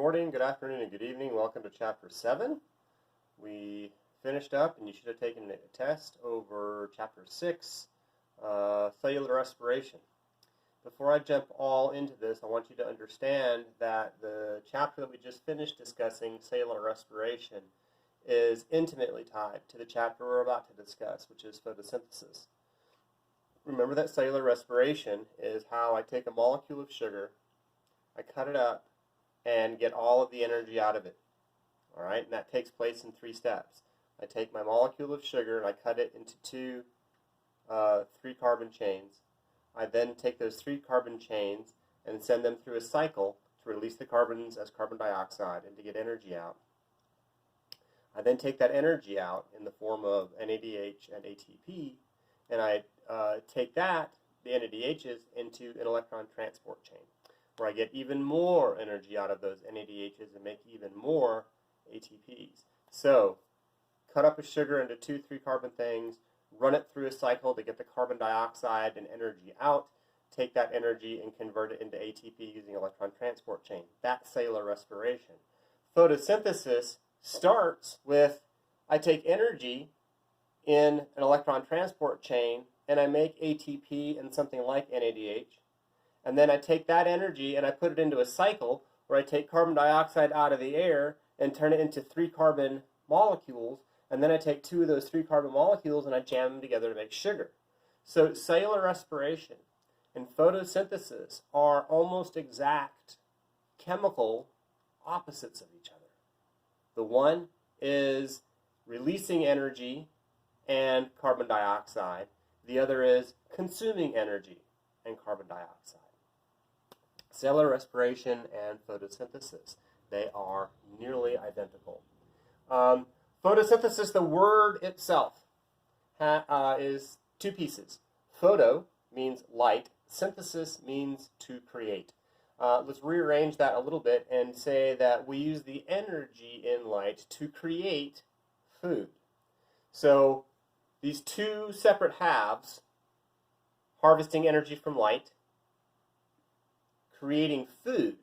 morning, good afternoon, and good evening. Welcome to Chapter 7. We finished up, and you should have taken a test over Chapter 6, Cellular Respiration. Before I jump all into this, I want you to understand that the chapter that we just finished discussing, cellular respiration, is intimately tied to the chapter we're about to discuss, which is photosynthesis. Remember that cellular respiration is how I take a molecule of sugar, I cut it up, and get all of the energy out of it. All right, and that takes place in 3 steps. I take my molecule of sugar and I cut it into 2 3-carbon chains. I then take those 3 carbon chains and send them through a cycle to release the carbons as carbon dioxide and to get energy out. I then take that energy out in the form of NADH and ATP, and I take that, the NADHs, into an electron transport chain, where I get even more energy out of those NADHs and make even more ATPs. So, cut up a sugar into 2 3-carbon things, run it through a cycle to get the carbon dioxide and energy out, take that energy and convert it into ATP using electron transport chain. That's cellular respiration. Photosynthesis starts with, I take energy in an electron transport chain and I make ATP and something like NADH. And then I take that energy and I put it into a cycle where I take carbon dioxide out of the air and turn it into 3-carbon molecules. And then I take 2 of those 3-carbon molecules and I jam them together to make sugar. So cellular respiration and photosynthesis are almost exact chemical opposites of each other. The one is releasing energy and carbon dioxide. The other is consuming energy and carbon dioxide. Cellular respiration and photosynthesis, they are nearly identical. Photosynthesis, the word itself, is 2 pieces. Photo means light. Synthesis means to create. Let's rearrange that a little bit and say that we use the energy in light to create food. So these 2 separate halves, harvesting energy from light, creating food,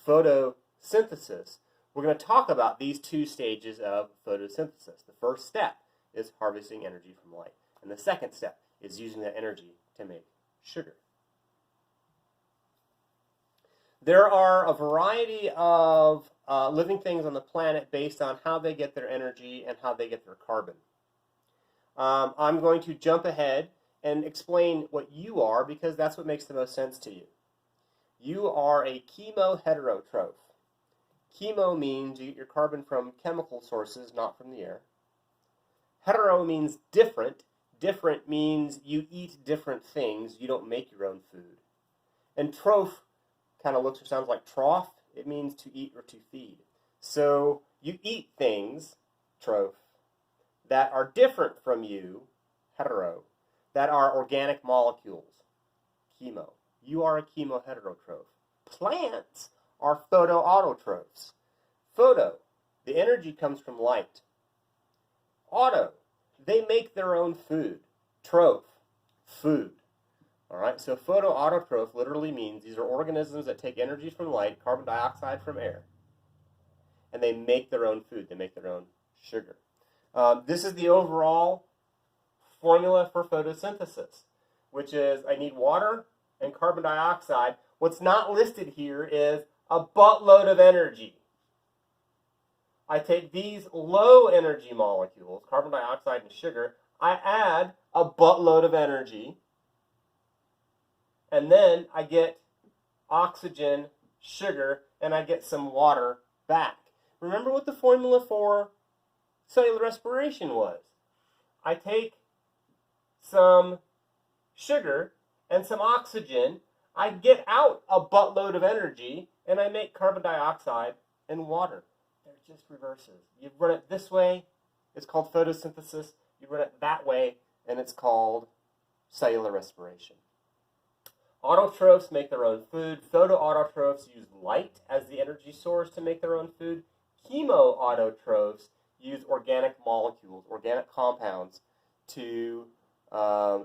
photosynthesis. We're going to talk about these 2 stages of photosynthesis. The first step is harvesting energy from light, and the second step is using that energy to make sugar. There are a variety of living things on the planet based on how they get their energy and how they get their carbon. I'm going to jump ahead and explain what you are, because that's what makes the most sense to you. You are a chemoheterotroph. Chemo means you get your carbon from chemical sources, not from the air. Hetero means different. Different means you eat different things. You don't make your own food. And troph kind of looks or sounds like trough. It means to eat or to feed. So you eat things, troph, that are different from you, hetero, that are organic molecules, chemo. You are a chemoheterotroph. Plants are photoautotrophs. Photo, the energy comes from light. Auto, they make their own food. Troph, food. All right, so photoautotroph literally means these are organisms that take energy from light, carbon dioxide from air, and they make their own food. They make their own sugar. This is the overall formula for photosynthesis, which is I need water and carbon dioxide. What's not listed here is a buttload of energy. I take these low energy molecules, carbon dioxide and sugar, I add a buttload of energy, and then I get oxygen, sugar, and I get some water back. Remember what the formula for cellular respiration was. I take some sugar and some oxygen, I get out a buttload of energy, and I make carbon dioxide and water. They're just reverses. You run it this way, it's called photosynthesis. You run it that way, and it's called cellular respiration. Autotrophs make their own food. Photoautotrophs use light as the energy source to make their own food. Chemoautotrophs use organic molecules, organic compounds, to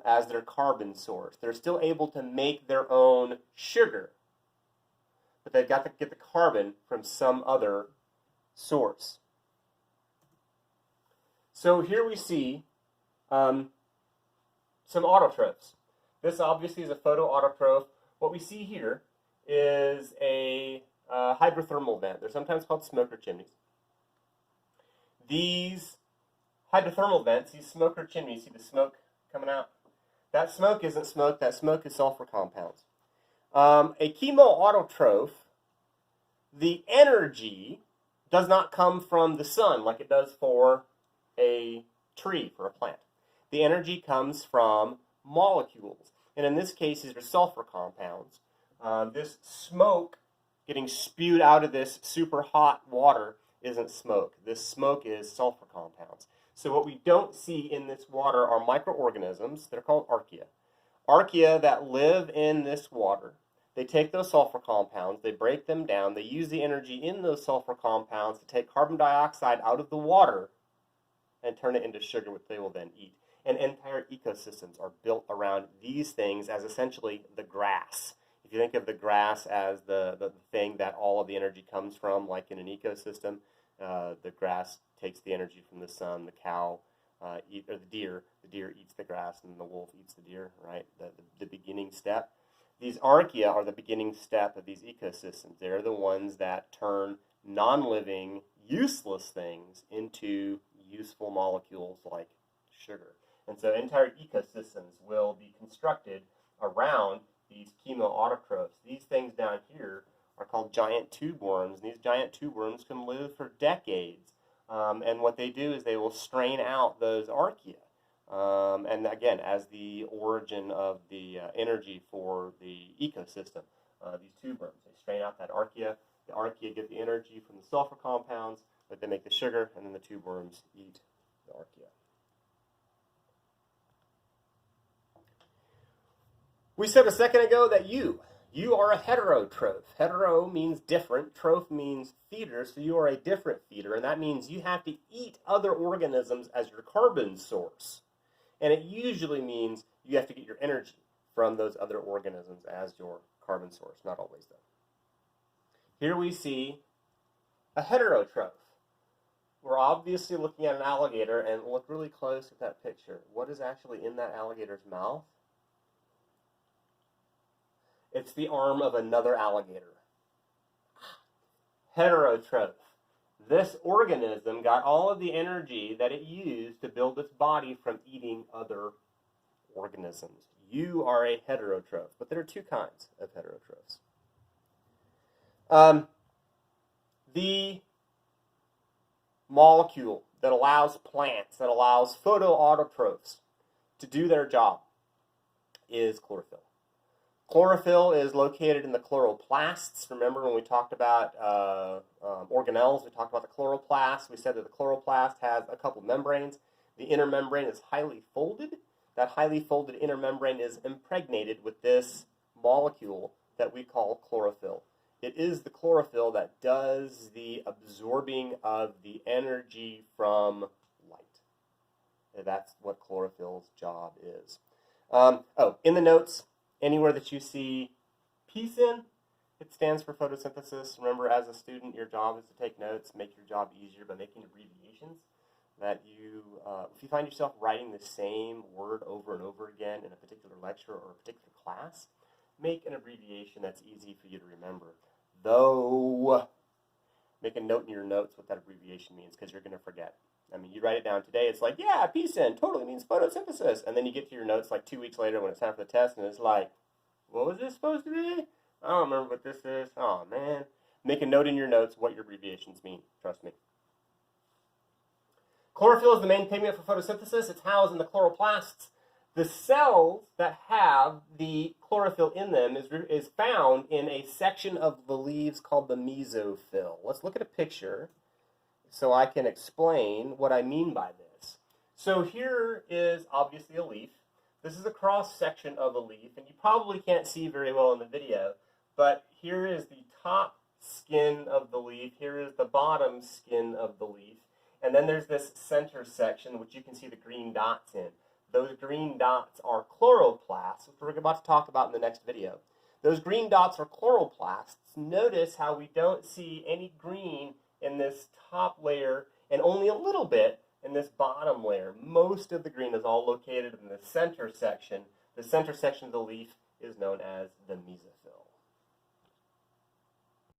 as their carbon source. They're still able to make their own sugar. but they've got to get the carbon from some other source. So here we see some autotrophs. This obviously is a photoautotroph. What we see here is a hydrothermal vent. They're sometimes called smoker chimneys. These hydrothermal vents, these smoker chimneys, see the smoke coming out? That smoke isn't smoke, that smoke is sulfur compounds. A chemoautotroph, the energy does not come from the sun like it does for a tree, for a plant. The energy comes from molecules, and in this case, these are sulfur compounds. This smoke getting spewed out of this super hot water isn't smoke. This smoke is sulfur compounds. So what we don't see in this water are microorganisms. They're called archaea. Archaea that live in this water. They take those sulfur compounds, they break them down, they use the energy in those sulfur compounds to take carbon dioxide out of the water and turn it into sugar, which they will then eat. And entire ecosystems are built around these things as essentially the grass. If you think of the grass as the thing that all of the energy comes from, like in an ecosystem, the grass takes the energy from the sun, the cow, or the deer eats the grass, and the wolf eats the deer, right? The beginning step. These archaea are the beginning step of these ecosystems. They're the ones that turn non-living, useless things into useful molecules like sugar. And so entire ecosystems will be constructed around these chemoautotrophs. These things down here are called giant tube worms. And these giant tube worms can live for decades. And what they do is they will strain out those archaea. And again, as the origin of the energy for the ecosystem, these tube worms, they strain out that archaea. The archaea get the energy from the sulfur compounds, but they make the sugar, and then the tube worms eat the archaea. We said a second ago that you are a heterotroph. Hetero means different, troph means feeder, so you are a different feeder, and that means you have to eat other organisms as your carbon source. And it usually means you have to get your energy from those other organisms as your carbon source. Not always, though. Here we see a heterotroph. We're obviously looking at an alligator, and look really close at that picture. What is actually in that alligator's mouth? It's the arm of another alligator. Heterotroph. This organism got all of the energy that it used to build its body from eating other organisms. You are a heterotroph, but there are two kinds of heterotrophs. The molecule that allows plants, that allows photoautotrophs to do their job is chlorophyll. Chlorophyll is located in the chloroplasts. Remember when we talked about organelles, we talked about the chloroplast. We said that the chloroplast has a couple membranes. The inner membrane is highly folded. That highly folded inner membrane is impregnated with this molecule that we call chlorophyll. It is the chlorophyll that does the absorbing of the energy from light. And that's what chlorophyll's job is. In the notes, anywhere that you see peace in, it stands for photosynthesis. Remember, as a student, your job is to take notes, make your job easier by making abbreviations. That you, if you find yourself writing the same word over and over again in a particular lecture or a particular class, make an abbreviation that's easy for you to remember. Though, make a note in your notes what that abbreviation means, because you're going to forget. I mean, you write it down today, it's like, yeah, PSEN totally means photosynthesis. And then you get to your notes like 2 weeks later when it's time for the test, and it's like, what was this supposed to be? I don't remember what this is. Oh, man. Make a note in your notes what your abbreviations mean. Trust me. Chlorophyll is the main pigment for photosynthesis. It's housed in the chloroplasts. The cells that have the chlorophyll in them is found in a section of the leaves called the mesophyll. Let's look at a picture so I can explain what I mean by this. So here is obviously a leaf. This is a cross section of a leaf, and you probably can't see very well in the video, but here is the top skin of the leaf, here is the bottom skin of the leaf, and then there's this center section which you can see the green dots in. Those green dots are chloroplasts, which we're about to talk about in the next video. Those green dots are chloroplasts. Notice how we don't see any green in this top layer and only a little bit in this bottom layer. Most of the green is all located in the center section. The center section of the leaf is known as the mesophyll.